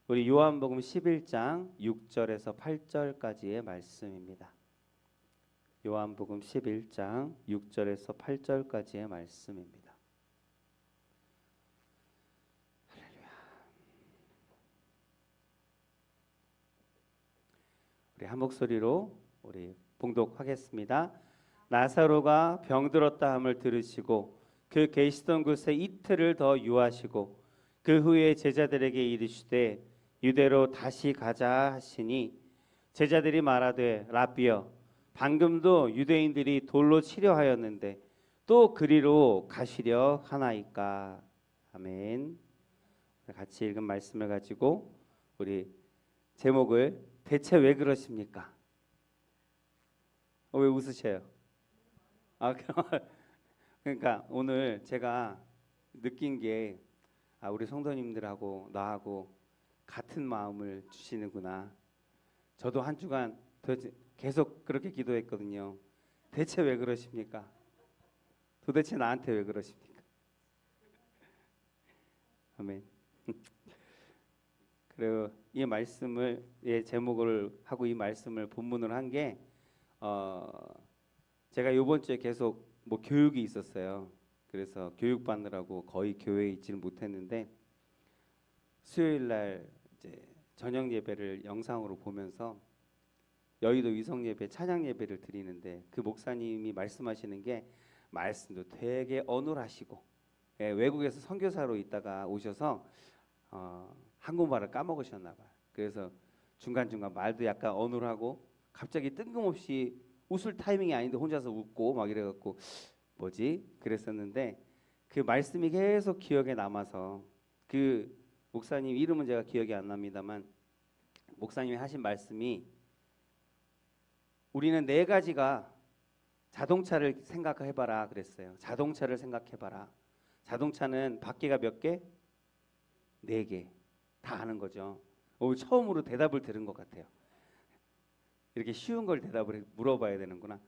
우리 요한복음 11장 6절에서 8절까지의 말씀입니다. 요한복음 11장 6절에서 8절까지의 말씀입니다. 할렐루야. 우리 한 목소리로 우리 봉독하겠습니다. 나사로가 병들었다 함을 들으시고 그 계시던 곳에 이틀을 더 유하시고 그 후에 제자들에게 이르시되 유대로 다시 가자 하시니 제자들이 말하되 라삐여 방금도 유대인들이 돌로 치려 하였는데 또 그리로 가시려 하나이까. 아멘. 같이 읽은 말씀을 가지고 우리 제목을 대체 왜 그러십니까? 왜 웃으셔요? 그러니까 오늘 제가 느낀 게 우리 성도님들하고 나하고 같은 마음을 주시는구나. 저도 한 주간 계속 그렇게 기도했거든요. 대체 왜 그러십니까? 도대체 나한테 왜 그러십니까? 아멘. 그리고 이 말씀을 제목을 하고 이 말씀을 본문으로 한 게 제가 이번 주에 계속 교육이 있었어요. 그래서 교육 받느라고 거의 교회에 있지는 못했는데 수요일 날 이제 저녁 예배를 영상으로 보면서 여의도 위성 예배 찬양 예배를 드리는데 그 목사님이 말씀하시는 게 말씀도 되게 어눌하시고 외국에서 선교사로 있다가 오셔서 한국말을 까먹으셨나 봐요. 그래서 중간중간 말도 약간 어눌하고 갑자기 뜬금없이 웃을 타이밍이 아닌데 혼자서 웃고 막 이래갖고 뭐지? 그랬었는데 그 말씀이 계속 기억에 남아서 그 목사님 이름은 제가 기억이 안 납니다만 목사님이 하신 말씀이 우리는 네 가지가 자동차를 생각해봐라 그랬어요. 자동차를 생각해봐라. 자동차는 바퀴가 몇 개? 네 개. 다 아는 거죠. 오늘 처음으로 대답을 들은 것 같아요. 이렇게 쉬운 걸 물어봐야 되는구나.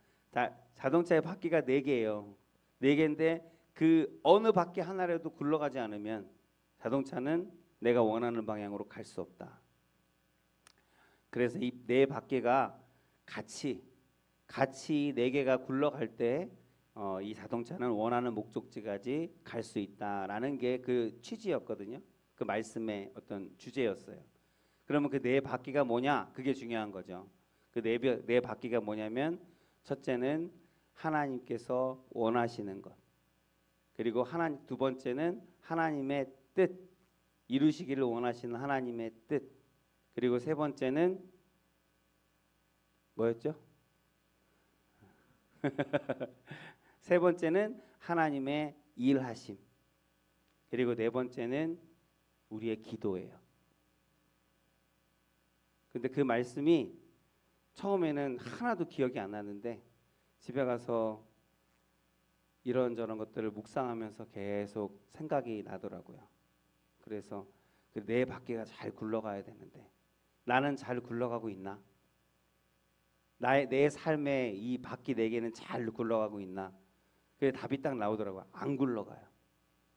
자동차의 바퀴가 네 개예요. 네 개인데 그 어느 바퀴 하나라도 굴러가지 않으면 자동차는 내가 원하는 방향으로 갈 수 없다. 그래서 이 네 바퀴가 같이 네 개가 굴러갈 때 이 자동차는 원하는 목적지까지 갈 수 있다라는 게 그 취지였거든요. 그 말씀의 어떤 주제였어요. 그러면 그 네 바퀴가 뭐냐? 그게 중요한 거죠. 그 네 바퀴가 뭐냐면 첫째는 하나님께서 원하시는 것. 그리고 두 번째는 하나님의 뜻. 이루시기를 원하시는 하나님의 뜻. 그리고 세 번째는 뭐였죠? 세 번째는 하나님의 일하심. 그리고 네 번째는 우리의 기도예요. 근데 그 말씀이 처음에는 하나도 기억이 안 나는데 집에 가서 이런저런 것들을 묵상하면서 계속 생각이 나더라고요. 그래서 그 네 바퀴가 잘 굴러가야 되는데 나는 잘 굴러가고 있나? 내 삶의 이 바퀴 네 개는 잘 굴러가고 있나? 그게 답이 딱 나오더라고요. 안 굴러가요.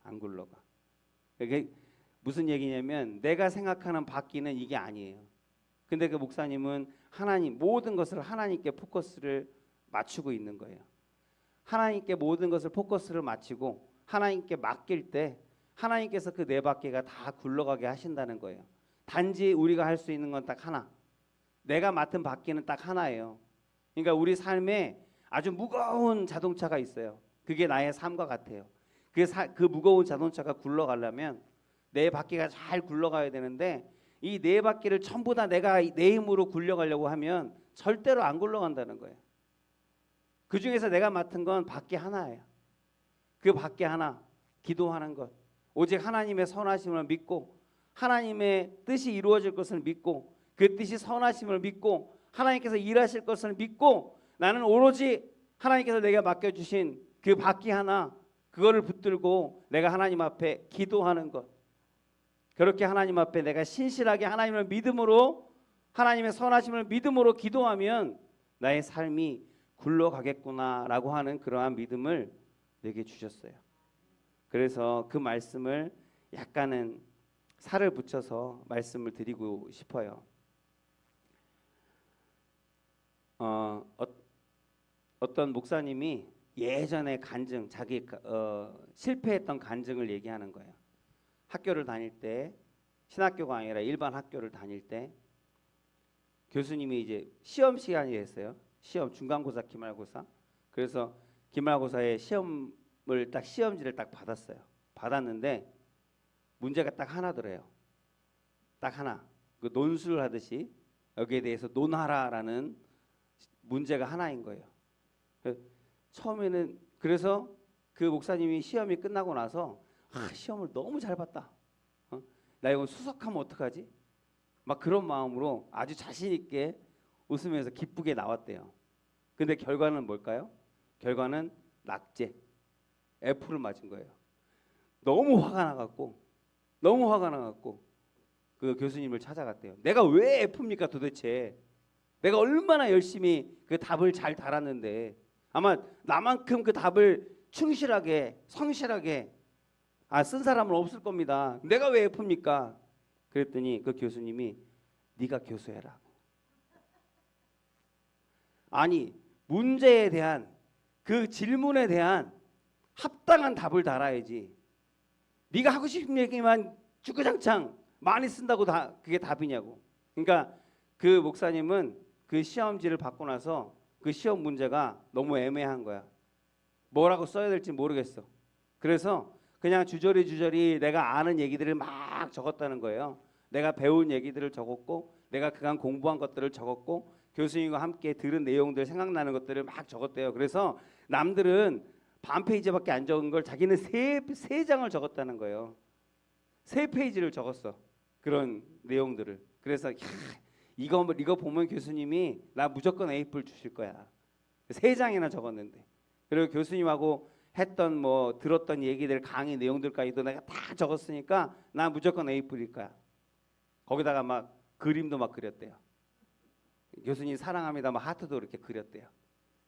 안 굴러가. 그게 무슨 얘기냐면 내가 생각하는 바퀴는 이게 아니에요. 근데 그 목사님은 모든 것을 하나님께 포커스를 맞추고 있는 거예요. 하나님께 모든 것을 포커스를 맞추고 하나님께 맡길 때 하나님께서 그 네 바퀴가 다 굴러가게 하신다는 거예요. 단지 우리가 할 수 있는 건 딱 하나. 내가 맡은 바퀴는 딱 하나예요. 그러니까 우리 삶에 아주 무거운 자동차가 있어요. 그게 나의 삶과 같아요. 그 무거운 자동차가 굴러가려면 네 바퀴가 잘 굴러가야 되는데 이 네 바퀴를 전부 다 내가 내 힘으로 굴려가려고 하면 절대로 안 굴러간다는 거예요. 그 중에서 내가 맡은 건 바퀴 하나예요. 그 바퀴 하나, 기도하는 것. 오직 하나님의 선하심을 믿고 하나님의 뜻이 이루어질 것을 믿고 그 뜻이 선하심을 믿고 하나님께서 일하실 것을 믿고 나는 오로지 하나님께서 내가 맡겨주신 그 바퀴 하나 그거를 붙들고 내가 하나님 앞에 기도하는 것. 그렇게 하나님 앞에 내가 신실하게 하나님을 믿음으로 하나님의 선하심을 믿음으로 기도하면 나의 삶이 굴러가겠구나라고 하는 그러한 믿음을 내게 주셨어요. 그래서 그 말씀을 약간은 살을 붙여서 말씀을 드리고 싶어요. 어떤 목사님이 예전에 간증, 자기 실패했던 간증을 얘기하는 거예요. 학교를 다닐 때, 신학교가 아니라 일반 학교를 다닐 때 교수님이 이제 시험 시간이 됐어요. 시험, 중간고사, 기말고사. 그래서 기말고사에 시험지를 딱 받았어요. 받았는데 문제가 딱 하나더래요. 딱 하나. 그 논술 하듯이 여기에 대해서 논하라라는 문제가 하나인 거예요. 처음에는 그래서 그 목사님이 시험이 끝나고 나서 시험을 너무 잘 봤다. 나 이거 수석하면 어떡하지? 막 그런 마음으로 아주 자신 있게 웃으면서 기쁘게 나왔대요. 근데 결과는 뭘까요? 결과는 낙제, F를 맞은 거예요. 너무 화가 나갖고 그 교수님을 찾아갔대요. 내가 왜 F입니까 도대체? 내가 얼마나 열심히 그 답을 잘 달았는데 아마 나만큼 그 답을 충실하게 성실하게 쓴 사람은 없을 겁니다. 내가 왜 F입니까? 그랬더니 그 교수님이 네가 교수해라. 아니 문제에 대한 그 질문에 대한 합당한 답을 달아야지. 네가 하고 싶은 얘기만 주구장창 많이 쓴다고 다 그게 답이냐고. 그러니까 그 목사님은 그 시험지를 받고 나서 그 시험 문제가 너무 애매한 거야. 뭐라고 써야 될지 모르겠어. 그래서 그냥 주저리 내가 아는 얘기들을 막 적었다는 거예요. 내가 배운 얘기들을 적었고 내가 그간 공부한 것들을 적었고 교수님과 함께 들은 내용들 생각나는 것들을 막 적었대요. 그래서 남들은 반 페이지밖에 안 적은 걸 자기는 세 장을 적었다는 거예요. 3페이지를 적었어. 그런 내용들을. 그래서 이거 보면 교수님이 나 무조건 A+ 주실 거야. 3장이나 적었는데. 그리고 교수님하고 했던 들었던 얘기들 강의 내용들까지도 내가 다 적었으니까 나 무조건 A+일 거야. 거기다가 막 그림도 막 그렸대요. 교수님 사랑합니다. 막 하트도 이렇게 그렸대요.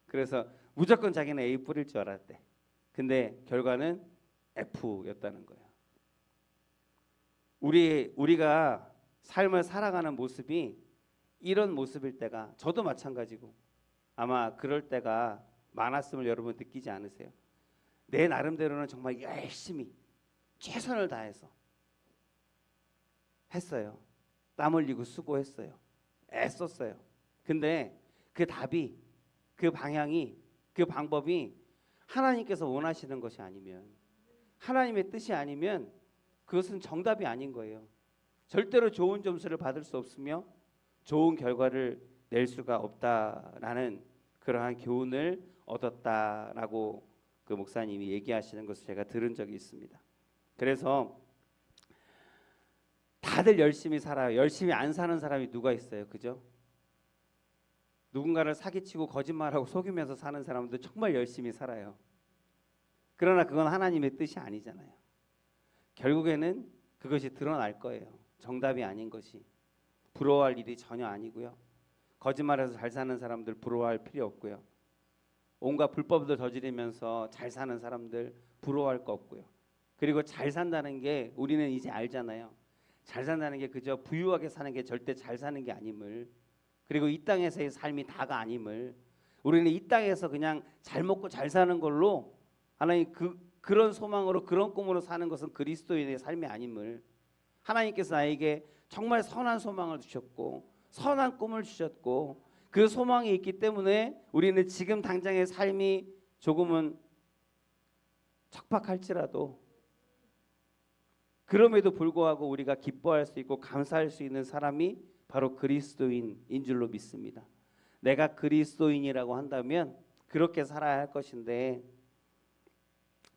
그래서 무조건 자기는 A+일 줄 알았대. 근데 결과는 F였다는 거예요. 우리가 삶을 살아가는 모습이 이런 모습일 때가 저도 마찬가지고 아마 그럴 때가 많았음을 여러분 느끼지 않으세요? 내 나름대로는 정말 열심히 최선을 다해서 했어요. 땀 흘리고 수고했어요. 애썼어요. 근데 그 답이, 그 방향이, 그 방법이 하나님께서 원하시는 것이 아니면, 하나님의 뜻이 아니면 그것은 정답이 아닌 거예요. 절대로 좋은 점수를 받을 수 없으며 좋은 결과를 낼 수가 없다라는 그러한 교훈을 얻었다라고 그 목사님이 얘기하시는 것을 제가 들은 적이 있습니다. 그래서 다들 열심히 살아요. 열심히 안 사는 사람이 누가 있어요? 그죠? 누군가를 사기치고 거짓말하고 속이면서 사는 사람도 정말 열심히 살아요. 그러나 그건 하나님의 뜻이 아니잖아요. 결국에는 그것이 드러날 거예요. 정답이 아닌 것이. 부러워할 일이 전혀 아니고요. 거짓말해서 잘 사는 사람들 부러워할 필요 없고요. 온갖 불법도 저지르면서 잘 사는 사람들 부러워할 거 없고요. 그리고 잘 산다는 게 우리는 이제 알잖아요. 잘 산다는 게 그저 부유하게 사는 게 절대 잘 사는 게 아님을, 그리고 이 땅에서의 삶이 다가 아님을, 우리는 이 땅에서 그냥 잘 먹고 잘 사는 걸로 하나님 그런 소망으로 그런 꿈으로 사는 것은 그리스도인의 삶이 아님을, 하나님께서 나에게 정말 선한 소망을 주셨고 선한 꿈을 주셨고 그 소망이 있기 때문에 우리는 지금 당장의 삶이 조금은 척박할지라도 그럼에도 불구하고 우리가 기뻐할 수 있고 감사할 수 있는 사람이 바로 그리스도인인 줄로 믿습니다. 내가 그리스도인이라고 한다면 그렇게 살아야 할 것인데,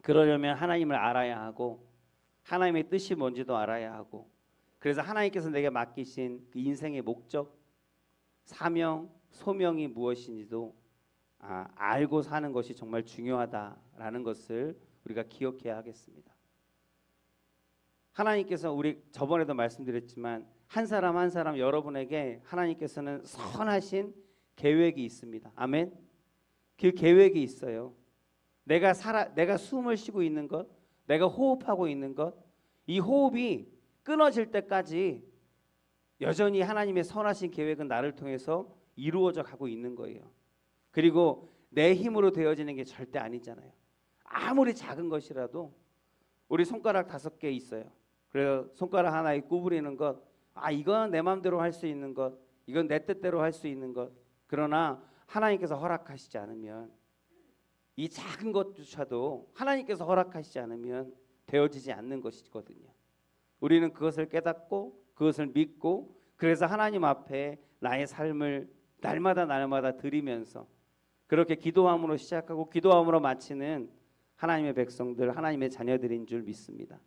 그러려면 하나님을 알아야 하고 하나님의 뜻이 뭔지도 알아야 하고, 그래서 하나님께서 내게 맡기신 그 인생의 목적, 사명, 소명이 무엇인지도 알고 사는 것이 정말 중요하다라는 것을 우리가 기억해야 하겠습니다. 하나님께서 우리 저번에도 말씀드렸지만 한 사람 한 사람 여러분에게 하나님께서는 선하신 계획이 있습니다. 아멘. 그 계획이 있어요. 내가 숨을 쉬고 있는 것, 내가 호흡하고 있는 것, 이 호흡이 끊어질 때까지 여전히 하나님의 선하신 계획은 나를 통해서 이루어져 가고 있는 거예요. 그리고 내 힘으로 되어지는 게 절대 아니잖아요. 아무리 작은 것이라도 우리 손가락 5개 있어요. 그래서 손가락 하나에 구부리는 것, 이건 내 마음대로 할 수 있는 것, 이건 내 뜻대로 할 수 있는 것. 그러나 하나님께서 허락하시지 않으면 이 작은 것조차도 하나님께서 허락하시지 않으면 되어지지 않는 것이거든요. 우리는 그것을 깨닫고 그것을 믿고 그래서 하나님 앞에 나의 삶을 날마다 드리면서 그렇게 기도함으로 시작하고 기도함으로 마치는 하나님의 백성들, 하나님의 자녀들인 줄 믿습니다.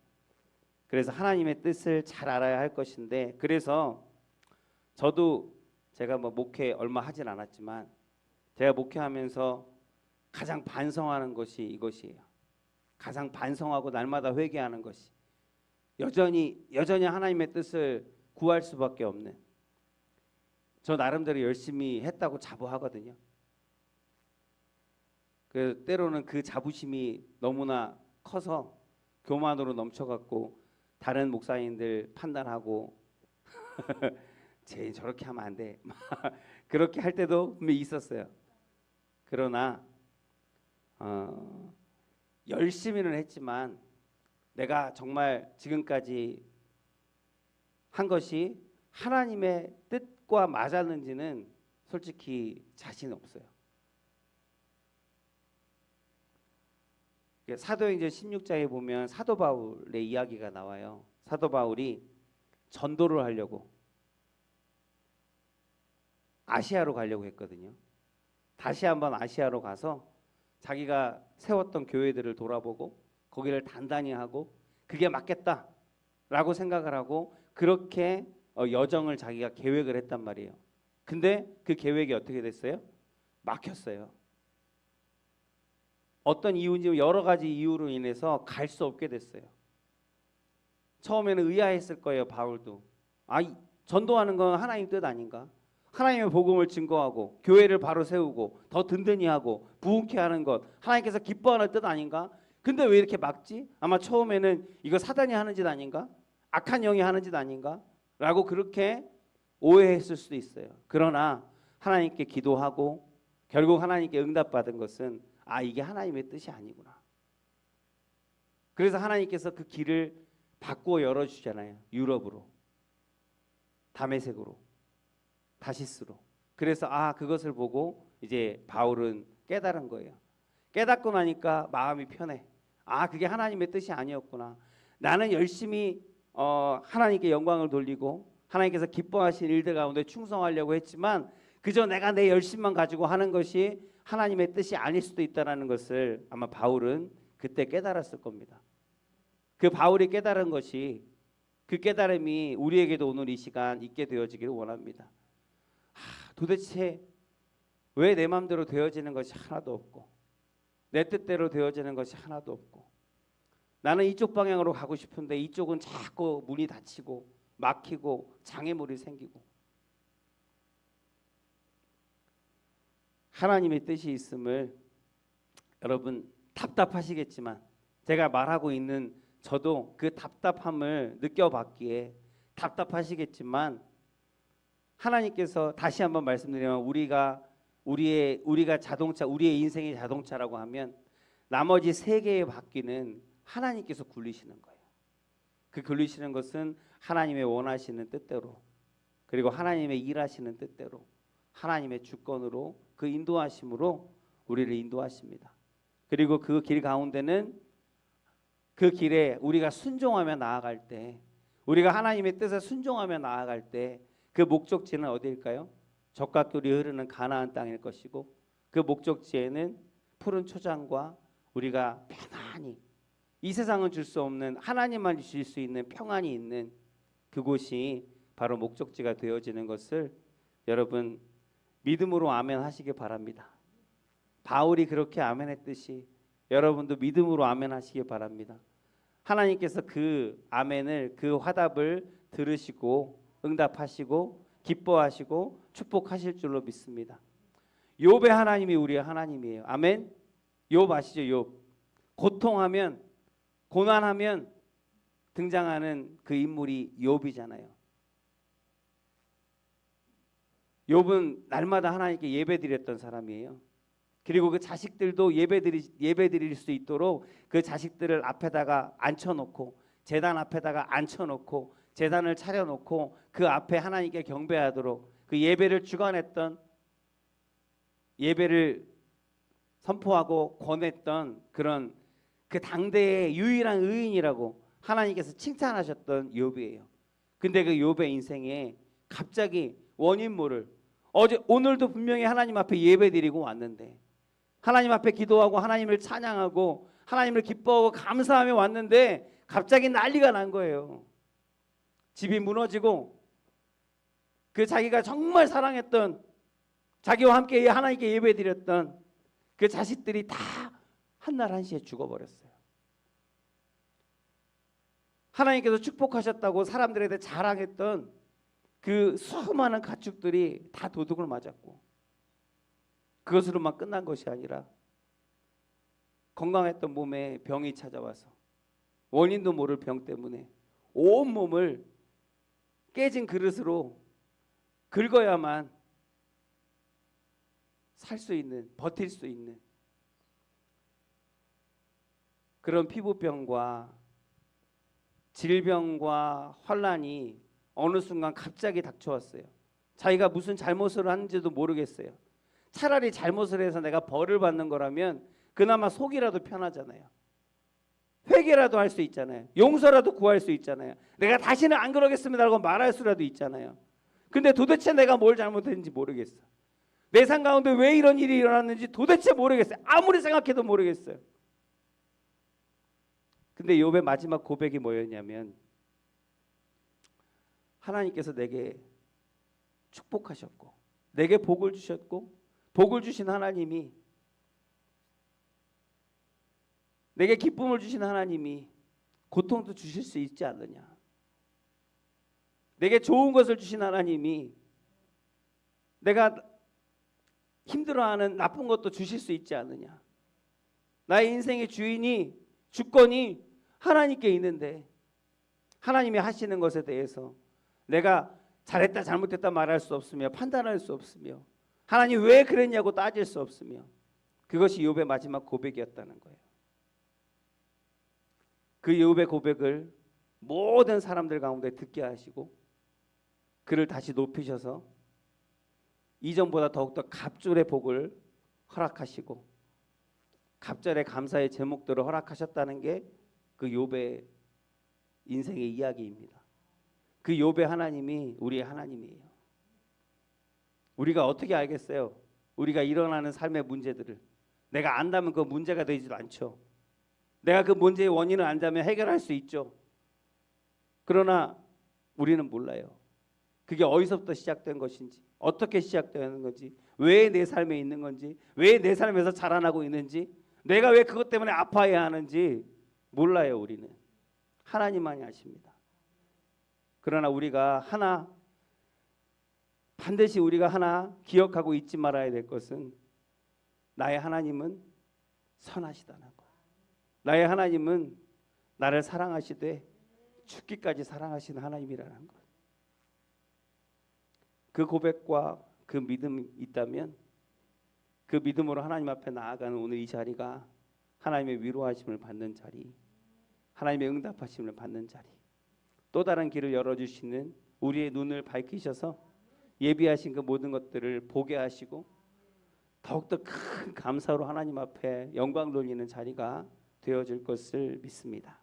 그래서 하나님의 뜻을 잘 알아야 할 것인데, 그래서 저도 제가 목회 얼마 하진 않았지만 제가 목회하면서 가장 반성하는 것이 이것이에요. 가장 반성하고 날마다 회개하는 것이 여전히 하나님의 뜻을 구할 수밖에 없는, 저 나름대로 열심히 했다고 자부하거든요. 그 때로는 그 자부심이 너무나 커서 교만으로 넘쳐갖고 다른 목사님들 판단하고 쟤 저렇게 하면 안 돼 그렇게 할 때도 분명히 있었어요. 그러나 열심히는 했지만 내가 정말 지금까지 한 것이 하나님의 뜻과 맞았는지는 솔직히 자신 없어요. 사도행전 16장에 보면 사도 바울의 이야기가 나와요. 사도 바울이 전도를 하려고 아시아로 가려고 했거든요. 다시 한번 아시아로 가서 자기가 세웠던 교회들을 돌아보고 거기를 단단히 하고 그게 맞겠다라고 생각을 하고 그렇게 여정을 자기가 계획을 했단 말이에요. 근데 그 계획이 어떻게 됐어요? 막혔어요. 어떤 이유인지 여러 가지 이유로 인해서 갈 수 없게 됐어요. 처음에는 의아했을 거예요. 바울도 전도하는 건 하나님 뜻 아닌가? 하나님의 복음을 증거하고 교회를 바로 세우고 더 든든히 하고 부흥케 하는 것 하나님께서 기뻐하는 뜻 아닌가? 근데 왜 이렇게 막지? 아마 처음에는 이거 사단이 하는 짓 아닌가? 악한 영이 하는 짓 아닌가? 라고 그렇게 오해했을 수도 있어요. 그러나 하나님께 기도하고 결국 하나님께 응답받은 것은 이게 하나님의 뜻이 아니구나. 그래서 하나님께서 그 길을 바꾸어 열어주잖아요. 유럽으로, 다메섹으로, 다시스로. 그래서 그것을 보고 이제 바울은 깨달은 거예요. 깨닫고 나니까 마음이 편해. 그게 하나님의 뜻이 아니었구나. 나는 열심히 하나님께 영광을 돌리고 하나님께서 기뻐하신 일들 가운데 충성하려고 했지만 그저 내가 내 열심만 가지고 하는 것이 하나님의 뜻이 아닐 수도 있다는 것을 아마 바울은 그때 깨달았을 겁니다. 그 바울이 깨달은 것이, 그 깨달음이 우리에게도 오늘 이 시간 있게 되어지기를 원합니다. 도대체 왜 내 마음대로 되어지는 것이 하나도 없고 내 뜻대로 되어지는 것이 하나도 없고 나는 이쪽 방향으로 가고 싶은데 이쪽은 자꾸 문이 닫히고 막히고 장애물이 생기고. 하나님의 뜻이 있음을 여러분 답답하시겠지만 제가 말하고 있는 저도 그 답답함을 느껴봤기에 답답하시겠지만 하나님께서 다시 한번 말씀드리면 우리가 자동차, 우리의 인생의 자동차라고 하면 나머지 3개의 바퀴는 하나님께서 굴리시는 거예요. 그 굴리시는 것은 하나님의 원하시는 뜻대로, 그리고 하나님의 일하시는 뜻대로, 하나님의 주권으로, 그 인도하심으로 우리를 인도하십니다. 그리고 그 길 가운데는 그 길에 우리가 순종하며 나아갈 때, 우리가 하나님의 뜻에 순종하며 나아갈 때 그 목적지는 어디일까요? 젖과 꿀이 흐르는 가나안 땅일 것이고 그 목적지에는 푸른 초장과 우리가 편안히, 이 세상은 줄 수 없는 하나님만 주실 수 있는 평안이 있는 그곳이 바로 목적지가 되어지는 것을 여러분 믿음으로 아멘 하시기 바랍니다. 바울이 그렇게 아멘 했듯이 여러분도 믿음으로 아멘 하시기 바랍니다. 하나님께서 그 아멘을, 그 화답을 들으시고 응답하시고 기뻐하시고 축복하실 줄로 믿습니다. 욥의 하나님이 우리의 하나님이에요. 아멘. 욥 아시죠? 욥. 고통하면, 고난하면 등장하는 그 인물이 욥이잖아요. 욥은 날마다 하나님께 예배드렸던 사람이에요. 그리고 그 자식들도 예배드릴 수 있도록 그 자식들을 앞에다가 앉혀놓고 제단 앞에다가 앉혀놓고 제단을 차려놓고 그 앞에 하나님께 경배하도록 그 예배를 주관했던, 예배를 선포하고 권했던 그런 그 당대의 유일한 의인이라고 하나님께서 칭찬하셨던 욥이에요. 근데 그 욥의 인생에 갑자기 원인 모를, 오늘도 분명히 하나님 앞에 예배드리고 왔는데, 하나님 앞에 기도하고 하나님을 찬양하고 하나님을 기뻐하고 감사하며 왔는데 갑자기 난리가 난 거예요. 집이 무너지고 그 자기가 정말 사랑했던, 자기와 함께 하나님께 예배드렸던 그 자식들이 다 한날 한시에 죽어버렸어요. 하나님께서 축복하셨다고 사람들에게 자랑했던 그 수많은 가축들이 다 도둑을 맞았고, 그것으로만 끝난 것이 아니라 건강했던 몸에 병이 찾아와서 원인도 모를 병 때문에 온 몸을 깨진 그릇으로 긁어야만 살 수 있는, 버틸 수 있는 그런 피부병과 질병과 환란이 어느 순간 갑자기 닥쳐왔어요. 자기가 무슨 잘못을 하는지도 모르겠어요. 차라리 잘못을 해서 내가 벌을 받는 거라면 그나마 속이라도 편하잖아요. 회개라도 할 수 있잖아요. 용서라도 구할 수 있잖아요. 내가 다시는 안 그러겠습니다라고 말할 수라도 있잖아요. 근데 도대체 내가 뭘 잘못했는지 모르겠어. 내 삶 가운데 왜 이런 일이 일어났는지 도대체 모르겠어요. 아무리 생각해도 모르겠어요. 근데 욥의 마지막 고백이 뭐였냐면, 하나님께서 내게 축복하셨고 내게 복을 주셨고, 복을 주신 하나님이, 내게 기쁨을 주신 하나님이 고통도 주실 수 있지 않느냐. 내게 좋은 것을 주신 하나님이 내가 힘들어하는 나쁜 것도 주실 수 있지 않느냐. 나의 인생의 주인이, 주권이 하나님께 있는데 하나님이 하시는 것에 대해서 내가 잘했다 잘못했다 말할 수 없으며 판단할 수 없으며 하나님 왜 그랬냐고 따질 수 없으며, 그것이 욥의 마지막 고백이었다는 거예요. 그 욥의 고백을 모든 사람들 가운데 듣게 하시고 그를 다시 높이셔서 이전보다 더욱더 갑절의 복을 허락하시고 갑절의 감사의 제목들을 허락하셨다는 게 그 욥의 인생의 이야기입니다. 그 욥의 하나님이 우리의 하나님이에요. 우리가 어떻게 알겠어요? 우리가 일어나는 삶의 문제들을 내가 안다면 그 문제가 되지도 않죠. 내가 그 문제의 원인을 안다면 해결할 수 있죠. 그러나 우리는 몰라요. 그게 어디서부터 시작된 것인지, 어떻게 시작되는 건지, 왜 내 삶에 있는 건지, 왜 내 삶에서 자라나고 있는지, 내가 왜 그것 때문에 아파해야 하는지 몰라요. 우리는 하나님만이 아십니다. 그러나 우리가 하나, 반드시 우리가 하나 기억하고 잊지 말아야 될 것은, 나의 하나님은 선하시다는 것. 나의 하나님은 나를 사랑하시되 죽기까지 사랑하시는 하나님이라는 것. 그 고백과 그 믿음이 있다면 그 믿음으로 하나님 앞에 나아가는 오늘 이 자리가 하나님의 위로하심을 받는 자리, 하나님의 응답하심을 받는 자리, 또 다른 길을 열어주시는, 우리의 눈을 밝히셔서 예비하신 그 모든 것들을 보게 하시고 더욱더 큰 감사로 하나님 앞에 영광 돌리는 자리가 되어질 것을 믿습니다.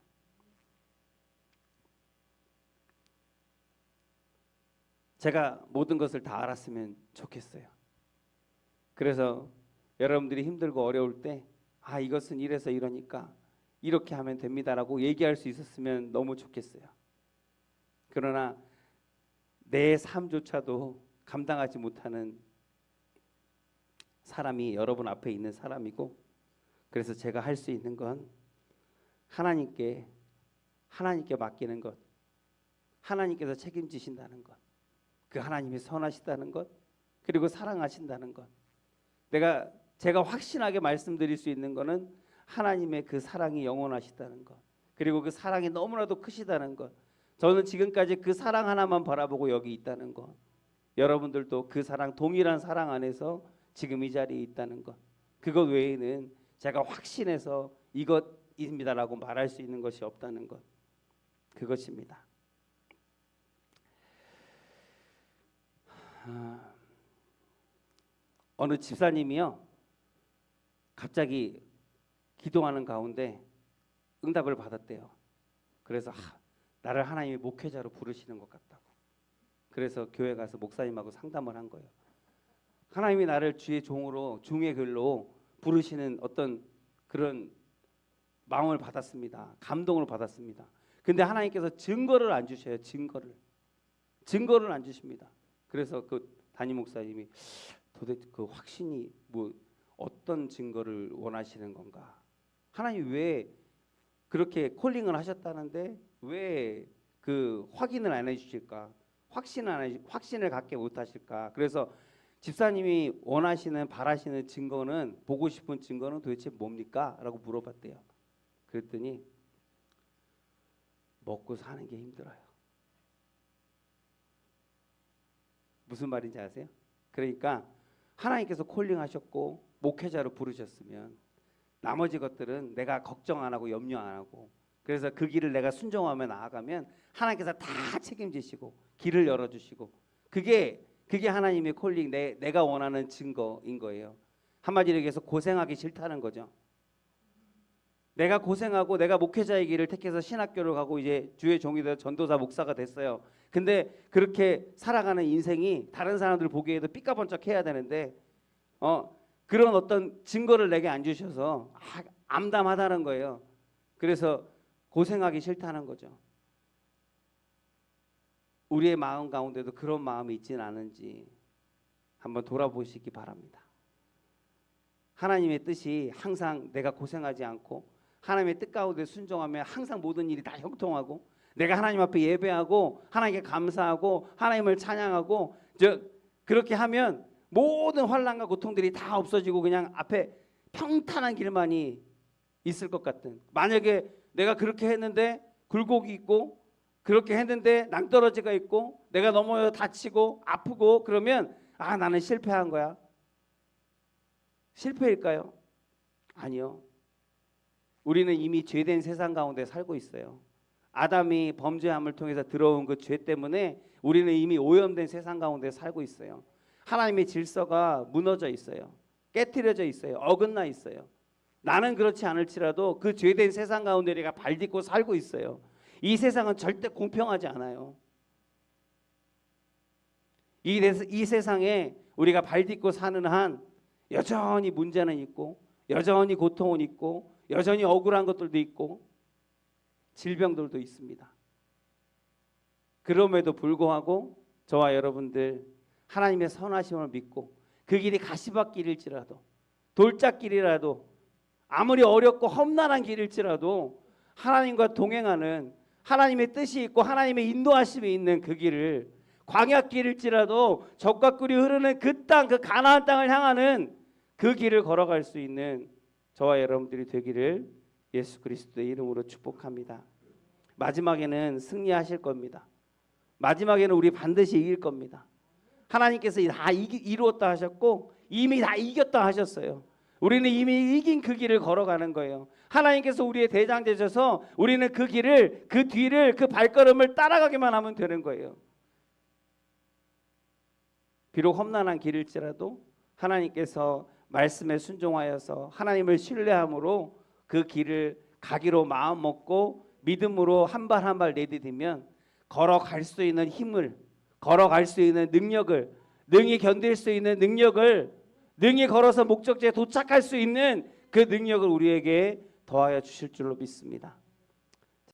제가 모든 것을 다 알았으면 좋겠어요. 그래서 여러분들이 힘들고 어려울 때 이것은 이래서 이러니까 이렇게 하면 됩니다라고 얘기할 수 있었으면 너무 좋겠어요. 그러나 내 삶조차도 감당하지 못하는 사람이 여러분 앞에 있는 사람이고, 그래서 제가 할 수 있는 건 하나님께 맡기는 것, 하나님께서 책임지신다는 것, 그 하나님이 선하시다는 것, 그리고 사랑하신다는 것. 제가 확신하게 말씀드릴 수 있는 것은 하나님의 그 사랑이 영원하시다는 것, 그리고 그 사랑이 너무나도 크시다는 것. 저는 지금까지 그 사랑 하나만 바라보고 여기 있다는 것. 여러분들도 그 사랑, 동일한 사랑 안에서 지금 이 자리에 있다는 것. 그것 외에는 제가 확신해서 이것입니다라고 말할 수 있는 것이 없다는 것. 그것입니다. 어느 집사님이요, 갑자기 기도하는 가운데 응답을 받았대요. 그래서 나를 하나님이 목회자로 부르시는 것 같다고. 그래서 교회 가서 목사님하고 상담을 한 거예요. 하나님이 나를 주의 종으로, 중의 글로 부르시는 어떤 그런 마음을 받았습니다. 감동을 받았습니다. 근데 하나님께서 증거를 안 주셔요. 증거를 안 주십니다. 그래서 그 담임 목사님이 도대체 그 확신이 뭐 어떤 증거를 원하시는 건가? 하나님 왜 그렇게 콜링을 하셨다는데 왜 그 확인을 안 해주실까? 확신을 갖게 못하실까? 그래서 집사님이 원하시는, 바라시는 증거는, 보고 싶은 증거는 도대체 뭡니까? 라고 물어봤대요. 그랬더니 먹고 사는 게 힘들어요. 무슨 말인지 아세요? 그러니까 하나님께서 콜링하셨고 목회자로 부르셨으면 나머지 것들은 내가 걱정 안 하고 염려 안 하고, 그래서 그 길을 내가 순종하며 나아가면 하나님께서 다 책임지시고 길을 열어주시고, 그게 하나님의 콜링, 내가 원하는 증거인 거예요. 한마디로 얘기해서 고생하기 싫다는 거죠. 내가 고생하고 내가 목회자의 길을 택해서 신학교를 가고 이제 주의 종이 되어 전도사 목사가 됐어요. 근데 그렇게 살아가는 인생이 다른 사람들 보기에도 삐까번쩍해야 되는데 그런 어떤 증거를 내게 안 주셔서 암담하다는 거예요. 그래서 고생하기 싫다는 거죠. 우리의 마음 가운데도 그런 마음이 있지는 않은지 한번 돌아보시기 바랍니다. 하나님의 뜻이 항상 내가 고생하지 않고 하나님의 뜻 가운데 순종하면 항상 모든 일이 다 형통하고, 내가 하나님 앞에 예배하고 하나님께 감사하고 하나님을 찬양하고 그렇게 하면 모든 환난과 고통들이 다 없어지고 그냥 앞에 평탄한 길만이 있을 것 같은, 만약에 내가 그렇게 했는데 굴곡이 있고 그렇게 했는데 낭떠러지가 있고 내가 넘어져 다치고 아프고 그러면 나는 실패한 거야. 실패일까요? 아니요. 우리는 이미 죄된 세상 가운데 살고 있어요. 아담이 범죄함을 통해서 들어온 그 죄 때문에 우리는 이미 오염된 세상 가운데 살고 있어요. 하나님의 질서가 무너져 있어요. 깨트려져 있어요. 어긋나 있어요. 나는 그렇지 않을지라도 그 죄된 세상 가운데 우리가 발딛고 살고 있어요. 이 세상은 절대 공평하지 않아요. 이 세상에 우리가 발딛고 사는 한 여전히 문제는 있고 여전히 고통은 있고 여전히 억울한 것들도 있고 질병들도 있습니다. 그럼에도 불구하고 저와 여러분들 하나님의 선하심을 믿고 그 길이 가시밭길일지라도 돌짝길이라도 아무리 어렵고 험난한 길일지라도 하나님과 동행하는, 하나님의 뜻이 있고 하나님의 인도하심이 있는 그 길을, 광야길일지라도 적과 꿀이 흐르는 그 땅, 그 가나안 땅을 향하는 그 길을 걸어갈 수 있는 저와 여러분들이 되기를 예수 그리스도의 이름으로 축복합니다. 마지막에는 승리하실 겁니다. 마지막에는 우리 반드시 이길 겁니다. 하나님께서 다 이루었다 하셨고 이미 다 이겼다 하셨어요. 우리는 이미 이긴 그 길을 걸어가는 거예요. 하나님께서 우리의 대장 되셔서 우리는 그 길을, 그 뒤를, 그 발걸음을 따라가기만 하면 되는 거예요. 비록 험난한 길일지라도 하나님께서 말씀에 순종하여서 하나님을 신뢰함으로 그 길을 가기로 마음 먹고 믿음으로 한 발 한 발 내디디면 걸어갈 수 있는 힘을, 걸어갈 수 있는 능력을, 능히 견딜 수 있는 능력을, 능히 걸어서 목적지에 도착할 수 있는 그 능력을 우리에게 더하여 주실 줄로 믿습니다.